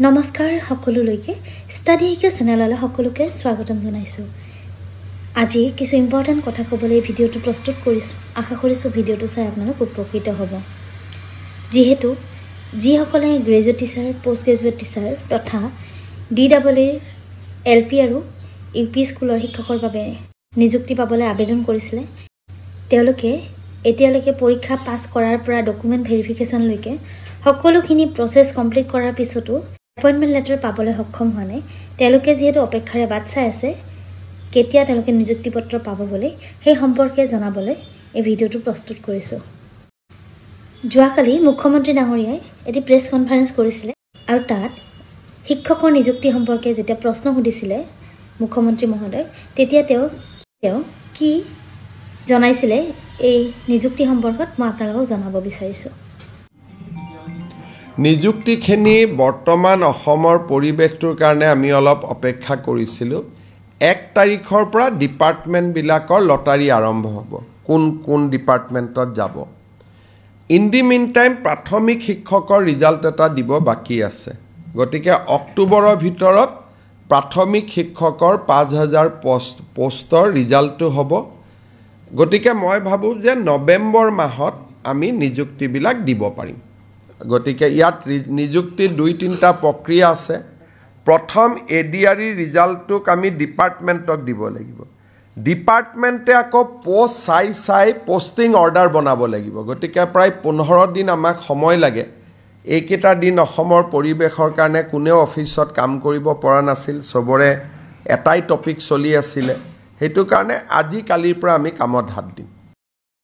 নমস্কাৰ সকলোলৈকে study EQ চেনেললৈ সকলোকে স্বাগতম জনাইছো। আজি কিছু ইম্পৰ্টেণ্ট কথা ক'বলৈ ভিডিঅ'টো প্ৰস্তুত কৰিছো। আশা কৰিছো ভিডিঅ'টো চাই আপোনালোক উপকৃত হ'ব। যেহেতু যিসকলে graduate teacher, post graduate teacher তথা DEEৰ LP আৰু UP স্কুলৰ শিক্ষকৰ বাবে নিযুক্তি পাবলৈ আবেদন কৰিছিলে, তেওঁলোকে এতিয়ালৈকে পৰীক্ষা পাছ কৰাৰ পৰা ডকুমেণ্ট ভেৰিফিকেশ্যনলৈকে সকলোখিনি প্ৰচেছ কমপ্লিট কৰাৰ পিছতো এপইণ্টমেণ্ট লেটাৰ পাবলৈ সক্ষম হোৱা নাই। তেওঁলোকে যিহেতু অপেক্ষাৰে বাট চাই আছে কেতিয়া তেওঁলোকে নিযুক্তি পত্ৰ পাব বুলি, সেই সম্পৰ্কে জনাবলৈ এই ভিডিঅ'টো প্ৰস্তুত কৰিছোঁ। যোৱাকালি মুখ্যমন্ত্ৰী ডাঙৰীয়াই এটি প্ৰেছ কনফাৰেন্স কৰিছিলে আৰু তাত শিক্ষকৰ নিযুক্তি সম্পৰ্কে যেতিয়া প্ৰশ্ন সুধিছিলে মুখ্যমন্ত্ৰী মহোদয়, তেতিয়া তেওঁ কি জনাইছিলে এই নিযুক্তি সম্পৰ্কত মই আপোনালোকক জনাব বিচাৰিছোঁ। নিযুক্তিখিনি বৰ্তমান অসমৰ পৰিৱেশটোৰ কাৰণে আমি অলপ অপেক্ষা কৰিছিলোঁ। 1 তাৰিখৰ পৰা ডিপাৰ্টমেণ্টবিলাকৰ লটাৰী আৰম্ভ হ'ব, কোন ডিপাৰ্টমেণ্টত যাব। ইন দি মিন টাইম প্ৰাথমিক শিক্ষকৰ ৰিজাল্ট এটা দিব বাকী আছে। গতিকে অক্টোবৰৰ ভিতৰত প্ৰাথমিক শিক্ষকৰ 5000 পোষ্টৰ ৰিজাল্টটো হ'ব। গতিকে মই ভাবোঁ যে নৱেম্বৰ মাহত আমি নিযুক্তিবিলাক দিব পাৰিম। গতিকে ইয়াত নিযুক্তিৰ 2-3টা প্ৰক্ৰিয়া আছে। প্ৰথম ADRE ৰিজাল্টটোক আমি ডিপাৰ্টমেণ্টক দিব লাগিব। ডিপাৰ্টমেণ্টে আকৌ পোষ্ট চাই পষ্টিং অৰ্ডাৰ বনাব লাগিব। গতিকে প্ৰায় 15 দিন আমাক সময় লাগে। এইকেইটা দিন অসমৰ পৰিৱেশৰ কাৰণে কোনেও অফিচত কাম কৰিব পৰা নাছিল, চবৰে এটাই টপিক চলি আছিলে। সেইটো কাৰণে আজি কালিৰ পৰা আমি কামত হাত দিম।